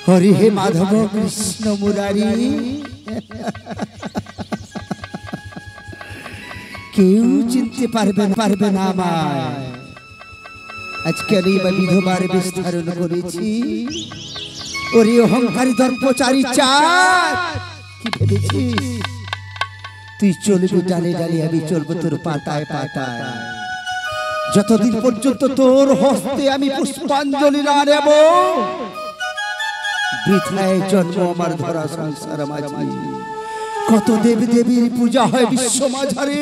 হরি হে মাধব কৃষ্ণ মুরারি, কেউ চিনতে পারবে না আমায়। আজকে আমি বিধবার বেশ ধারণ করেছি। ওরে অহংকারী দর্পচারী চাঁদ, কি ভেবেছিস তুই চলবি ডালে ডালে, আমি চলবো তোর পাতায় পাতায়। যতদিন পর্যন্ত তোর হস্তে আমি পুষ্পাঞ্জলি না নেব, বৃথায় জন্ম আমার ধরা সংসার মাঝে। কত দেবী দেবীর পূজা হয় বিশ্ব মাঝারে,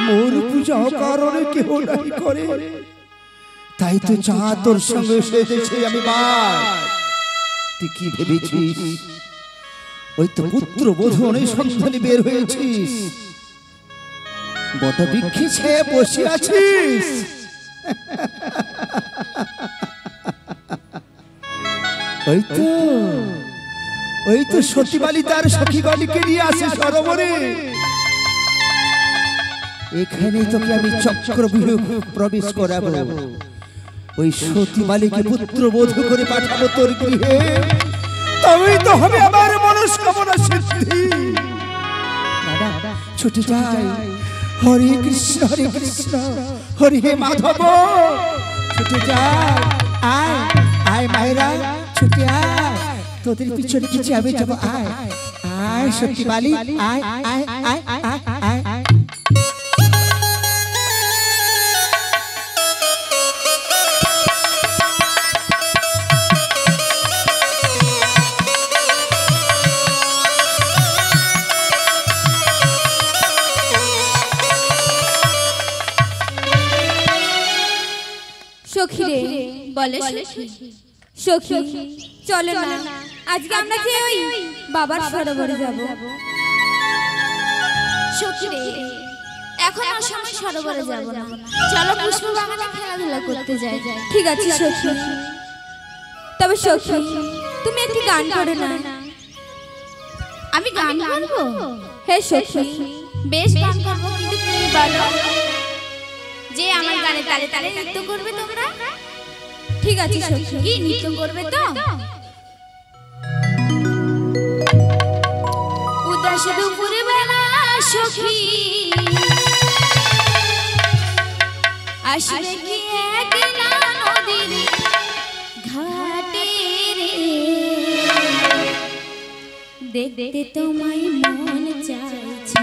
মোর পূজা কারণে কেহ নাই করে। তাই তো চা তোর সঙ্গে সেজেছে আমি বাস। তুই কি ভেবেছিস ওই তো পুত্র বধূ অনুসন্ধানে বের হয়েছিস, বট বৃক্ষে ছেয়ে বসে আছিস? ওই তো সতীবালী তার সখীগণকে নিয়ে আসে সরোবরে। এখানে তোকে আমি চক্রব্যূহে প্রবেশ করাবো। ওই সতীবালীকে পুত্রবধূ করে পাঠাবো তোর গৃহে, তবেই তো হবে আমার মনস্কামনা সিদ্ধি। ছুটে যাই, হরে কৃষ্ণ হরে হে মাধব। ছুটে যাই, আয় আয় মায়েরা, ছুটে আয়, তোদের পিছনে কিছু আমি যাবো। আয় আয় সতীবালী, আয় আয় আয় আয় আয় আয়। সখী রে, বলে সখী, চলো না আজকে আমরা যে ওই বাবার সরোবরে যাব। সখী রে, এখন আর সময় সরোবরে যাব না, চলো পুষ্প বাগানে খেলাধুলা করতে যাই। ঠিক আছে সখী, তবে সখী তুমি একটি গান করো না। আমি গান গাইবো? হে সখী, বেশ গান করবো, কিন্তু তুমি বলো যে আমার গানে তালে তালে নৃত্য করবে তোমরা? ঠিক আছে সখী। কি নৃত্য করবে তো? উদাস দুপুরে বেলা সখী আসলে কি একলা নদীর ঘাটে রে, দেখতে তোমায় মন চাইছে।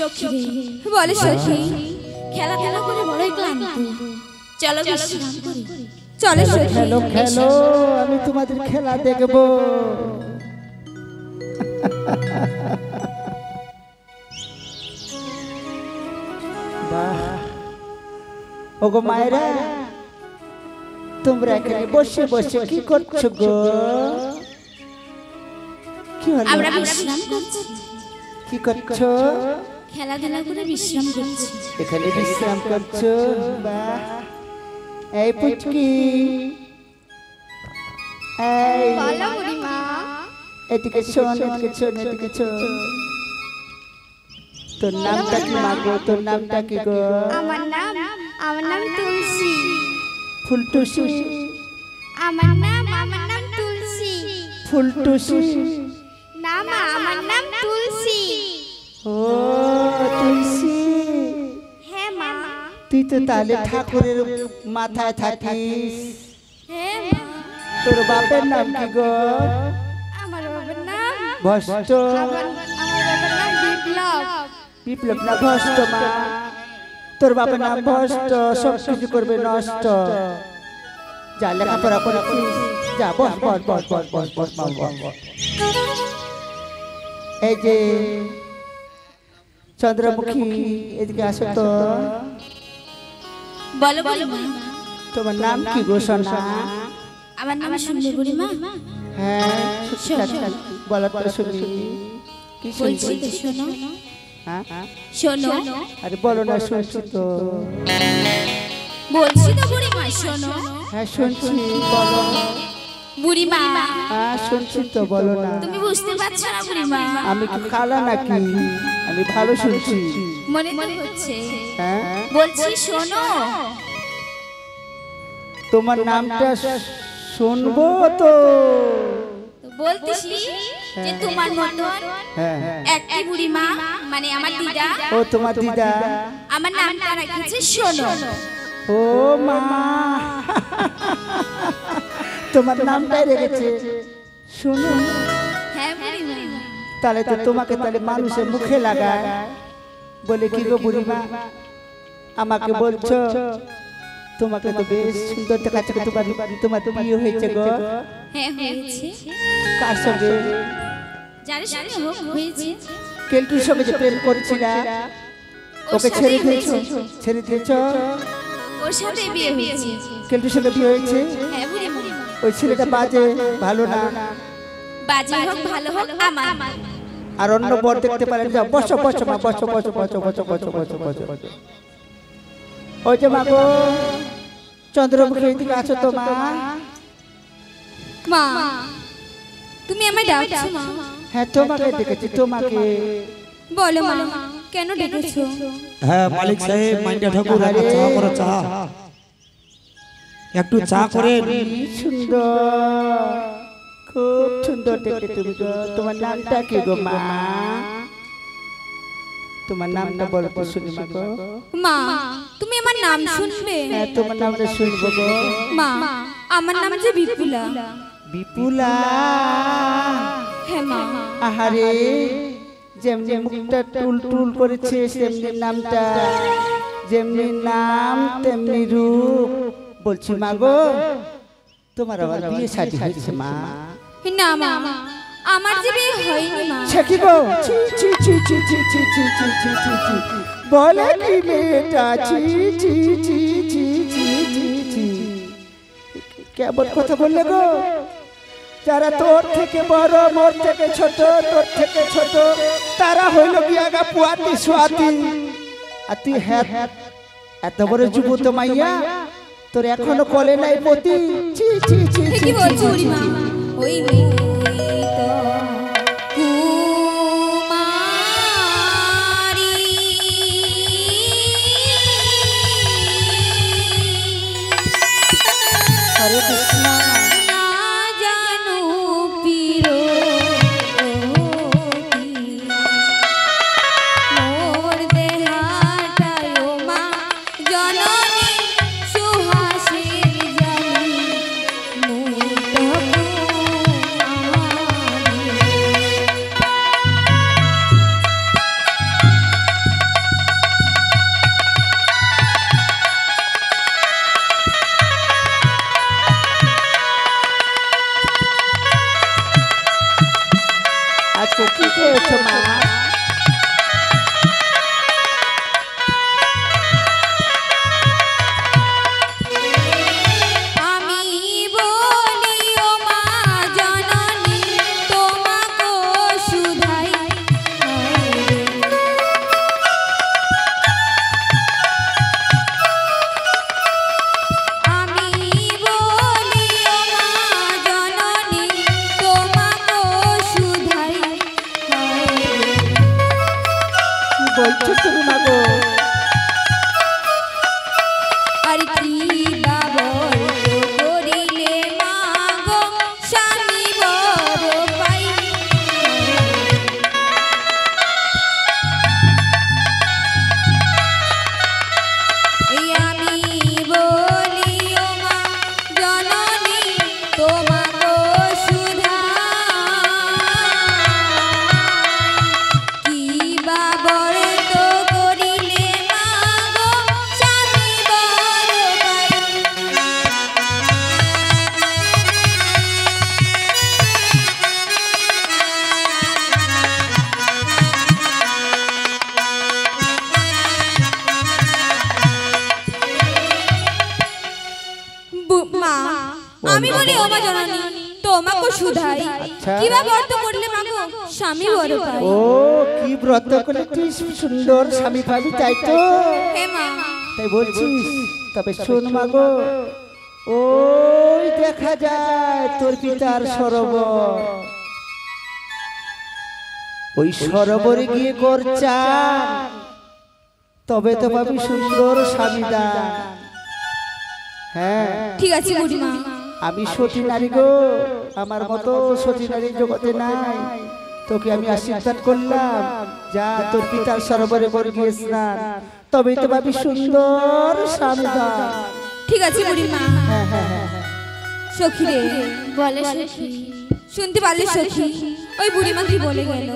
সখী বলে সখী খেলাধুলা করে বড়ই ক্লান্ত, চলো বিশ্রাম করি। চলো সখী খেলো খেলো, আমি তোমাদের খেলা দেখবো। ওগো মায়েরা, তোমরা এখানে বসে বসে কি করছো গো? কি হলো? আমরা বিশ্রাম করছি। কি করছো? খেলাধুলা করে বিশ্রাম করছি। এখানে বিশ্রাম করছো? বাহ। এই পুচকি, এই বলো বুড়িমা। এদিকে শোন, এদিকে শোন, এদিকে শোন। তোর নামটা কি মা গো? তোর নামটা কি গো? আমার নাম তুলসী। ফুলটুসি? আমার নাম তুলসী। ফুলটুসি? না মা, আমার নাম তুলসী। ও তুলসী, হ্যাঁ মা। তুই তো তাহলে ঠাকুরের মাথায় থাকিস। হ্যাঁ মা। তোর বাপের নাম কি গো? আমার বাবার নাম ভষ্ট? আমার বাবার নাম বিপ্লব। বিপ্লব না ভষ্ট মা? তোর বাপের নাম ভষ্ট, সব কিছু করবে নষ্ট। যা লেখাপড়া করেছিস, যা বস বস বস বস বস বস বস বস বস। এই যে চন্দ্রমুখী, এদিকে আসো তো। বলো বলো বুড়িমা। তোমার নাম কি গো সোনা? আমার নাম শুনলে বুড়িমা? হ্যাঁ বলো তো শুনি। কি বলছি শুনছি? তো শোনো। হ্যাঁ শোনো। আরে বলো না, শুনছি তো। বলছি তো বুড়িমা শোনো। হ্যাঁ শুনছি, বলো। বুড়িমা, হ্যাঁ শুনছি তো, বলো না। তুমি বুঝতে পারছো না বুড়িমা? আমি কি খালা নাকি? আমি ভালো শুনছি। মনে তো হচ্ছে। হ্যাঁ বলছি শোনো। তোমার নামটা শুনবো তো। তো বলতেছি যে তোমার মতন হ্যাঁ একটি বুড়িমা, মানে আমার দিদা, ও তোমার দিদা, আমার নামটা রাখছে শোনো। ও মা, তোমার নামটাই রেখেছে শুনো। হ্যাঁ বুড়িমা। তাহলে তো তোমাকে তাহলে মানুষের মুখে লাগায়, বলে কি গো বুড়িমা আমাকে বলছো? তোমাকে তো বেশ সুন্দর দেখাচ্ছে। তোমার বিয়ে হয়েছে গো? হ্যাঁ হয়েছে। কার সঙ্গে? যার সঙ্গে হোক হয়েছে। কেলটুর সঙ্গে যে প্রেম করেছিলা, ওকে ছেড়ে দিয়েছো? ছেড়ে দিয়েছো? ওর সাথে বিয়ে হয়েছে। কেলটুর সঙ্গে বিয়ে হয়েছে? হ্যাঁ বুড়িমা। ওই ছেলেটা বাজে, ভালো না। বাজে হোক ভালো হোক আমার। আর অন্য বর দেখতে পারেন। যাও বসো বসো মা, বসো বসো বসো বসো বসো বসো বসো। ওই যে মা গো, চন্দ্রমুখী এদিকে আছো তো মা? মা তুমি আমায় ডাকছো মা? হ্যাঁ তোমাকে দেখেছি, তোমাকে। বলো মা, কেন ডেকেছো? হ্যাঁ মালিক সাহেব, মাইন্ডা ঠাকুর, একটা চা করো, চা একটু চা করে। সুন্দর, খুব সুন্দর দেখতে তুমি গো। তোমার নামটা কি গো মা? তোমার নামটা বলো তো শুনি মা গো। মা তুমি আমার নাম শুনবে? হ্যাঁ তোমার নামটা শুনবো গো। মা আমার নাম যে বিপুলা। বিপুলা? হ্যাঁ মা। আহারে, যেমনি মুখটা টুল টুল করেছে সেমনি নামটা, যেমনি নাম তেমনি রূপ। বলছি মা গো, তোমার আবার বিয়ে শাদী হয়েছে মা? না মা, আমার যে বিয়ে হয়নি মা। সে কি গো? ছি ছি ছি ছি ছি ছি ছি ছি ছি ছি ছি। বলে কি মেয়েটা? ছি ছি ছি ছি ছি ছি ছি। কেমন কথা বললে গো? যারা তোর থেকে বড়, মোর থেকে ছোট, তোর থেকে ছোট, তারা হইল বিয়াগা পুয়াতি সোয়াতি। আর তুই হ্যাঁ এত বড় যুবত মাইয়া, তোর এখনো কলে নাই পতি। ছি ছি ছি ছি। কি বলছো বুড়িমা? ওই মেয়ে তো কুমারী, হরে কৃষ্ণ। না জানো পিরো মোর দেহাটায় মা জননী সুহাসের জানি মুই তো বলছো তুমি মাগো আর কি বাবর করিলে মাগো স্বামী বড় পাই এই আমি বলি ও মা জননী তোমাকে সুধা কি বাবর তো করিলে মাগো স্বামী বড় পাই মা আমি বলি ও মা জননী তোমাকে সুধাই কি বাবর তো করলে মাগো স্বামী বড় পাই ও কি ব্রত করলে তুই সুন্দর স্বামী পাবি তাই তো হে মা তাই বলছিস তবে শোন মাগো ওই দেখা যায় তোর পিতার সরোবর ওই সরোবরে গিয়ে কর চান তবে তো পাবি সুন্দর স্বামী দান হ্যাঁ ঠিক আছে বুড়িমা আমি সতী নারী গো আমার মতো সতী নারী জগতে নাই তোকে আমি আশীর্বাদ করলাম যা তোর পিতার সরোবরে করে গিয়ে স্নান তবেই তো পাবি সুন্দর স্বামী দান ঠিক আছে বুড়িমা হ্যাঁ হ্যাঁ হ্যাঁ সখী রে বলে সখী শুনতে পারলে সখী ওই বুড়িমা কি বলে গেল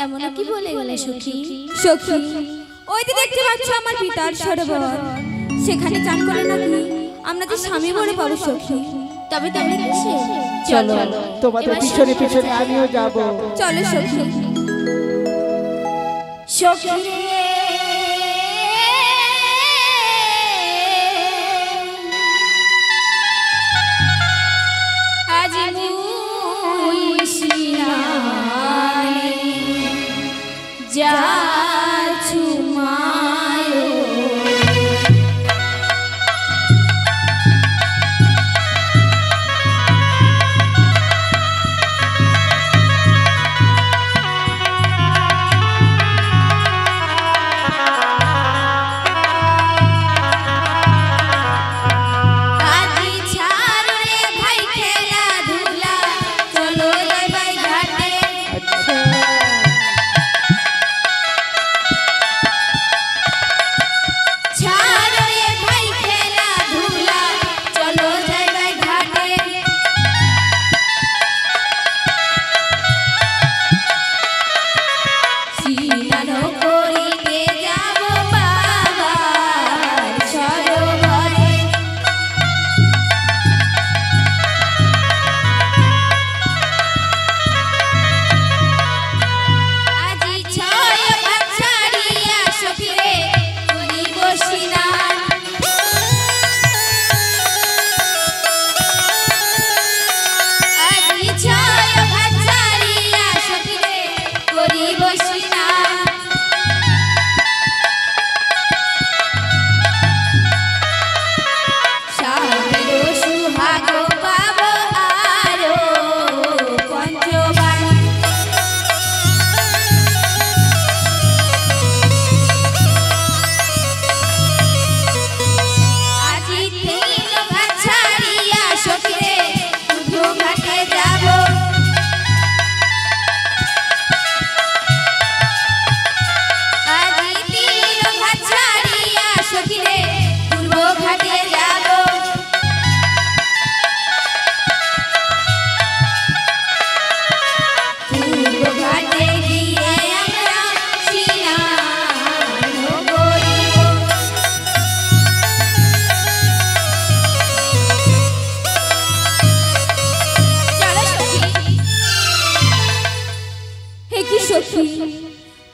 এমন কি বলে গেলে সখী সখী ওই যে দেখতে পাচ্ছ আমার পিতার সরোবর সেখানে চান করে নাকি আমরা যে স্বামী বলে পাবো সখী তবে তোমরা কিসে চলো তোমাদের পিছনে পিছনে আমিও যাব চলো সখী সখী রে আজ মুই সিনানে যাচ্ছু মায়ো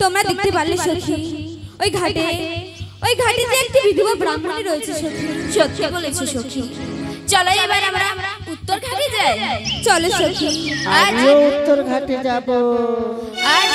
তোমরা দেখতে পারলে সখী ওই ঘাটে যে একটি বিধবা ব্রাহ্মণী রয়েছে সখী। সত্যি বলেছো সখী, চলো এবার আমরা উত্তর ঘাটে যাই। চলো সখী। আজ উত্তর ঘাটে যাব। আজ